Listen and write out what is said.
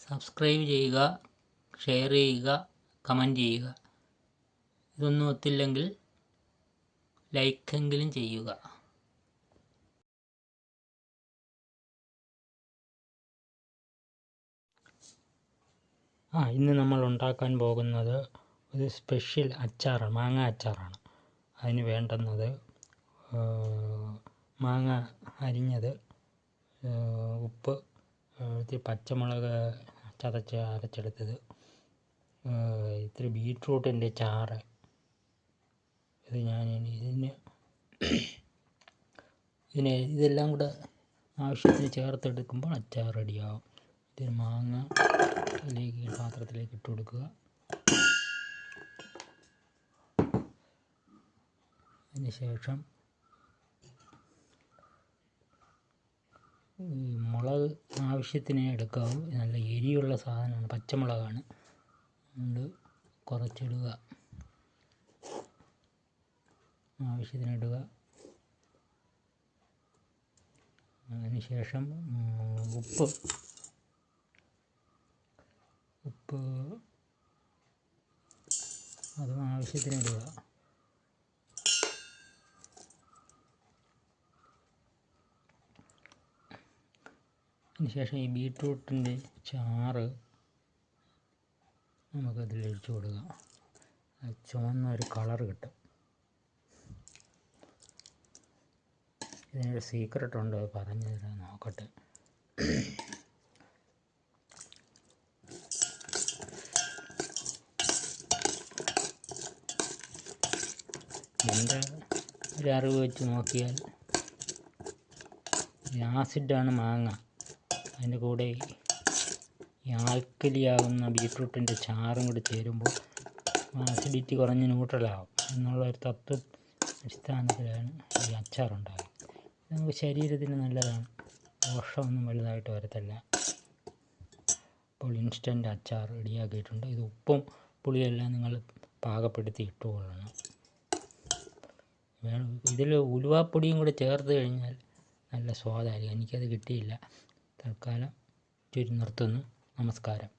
Subscribe ചെയ്യുക, share ചെയ്യുക, comment ചെയ്യുക. ഇതൊന്നും ഒത്തില്ലെങ്കിൽ ലൈക്കെങ്കിലും ചെയ്യുക. ഇന്ന് നമ്മൾ ഉണ്ടാക്കാൻ പോകുന്നത് ഒരു സ്പെഷ്യൽ അച്ചാറാണ്, മാങ്ങ അച്ചാറാണ്. അതിന് വേണ്ടുന്നത് മാങ്ങ അരിഞ്ഞത്, ഉപ്പ്, ഇത്തിരി പച്ചമുളക് ചതച്ച് അരച്ചെടുത്തത്, ഇത്തിരി ബീട്രൂട്ടിൻ്റെ ചാറ്. ഇതെല്ലാം കൂടെ ആവശ്യത്തിന് ചേർത്തെടുക്കുമ്പോൾ അച്ചാർ റെഡിയാവും. ഇതിന് മാങ്ങ പാത്രത്തിലേക്ക് ഇട്ട് കൊടുക്കുക. അതിനുശേഷം മുളക് ആവശ്യത്തിനേ എടുക്കാവൂ. നല്ല എരിയുള്ള സാധനമാണ്, പച്ചമുളകാണ്, അതുകൊണ്ട് കുറച്ചിടുക, ആവശ്യത്തിനിടുക. അതിനുശേഷം ഉപ്പ് അതും ആവശ്യത്തിനിടുക. അതിനുശേഷം ഈ ബീട്രൂട്ടിൻ്റെ ചാറ് നമുക്കതിൽ ഒഴിച്ചു കൊടുക്കുക. ചുവന്ന ഒരു കളർ കിട്ടും. ഇതിനൊരു സീക്രട്ട് ഉണ്ട്, പറഞ്ഞു തരാൻ നോക്കട്ടെ. എൻ്റെ ഒരു അറിവ് വെച്ച് നോക്കിയാൽ ആസിഡാണ് മാങ്ങ. അതിൻ്റെ കൂടെ ഈ ആൽക്കലിയാകുന്ന ബീട്രൂട്ടിൻ്റെ ചാറും കൂടി ചേരുമ്പോൾ ആസിഡിറ്റി കുറഞ്ഞ് ന്യൂട്രലാകും എന്നുള്ളൊരു തത്വ അടിസ്ഥാനത്തിലാണ് ഈ അച്ചാറുണ്ടാകുന്നത്. നമുക്ക് ശരീരത്തിന് നല്ലതാണ്, ദോഷമൊന്നും വലുതായിട്ട് വരത്തില്ല. അപ്പോൾ ഇൻസ്റ്റൻറ്റ് അച്ചാർ റെഡിയാക്കിയിട്ടുണ്ട്. ഇത് ഉപ്പും പുളിയെല്ലാം നിങ്ങൾ പാകപ്പെടുത്തി ഇട്ടുകൊള്ളണം. ഇതിൽ ഉലുവാപ്പൊടിയും കൂടി ചേർത്ത് കഴിഞ്ഞാൽ നല്ല സ്വാദായിരിക്കും. എനിക്കത് കിട്ടിയില്ല. തൽക്കാലം നിർത്തുന്നു. നമസ്കാരം.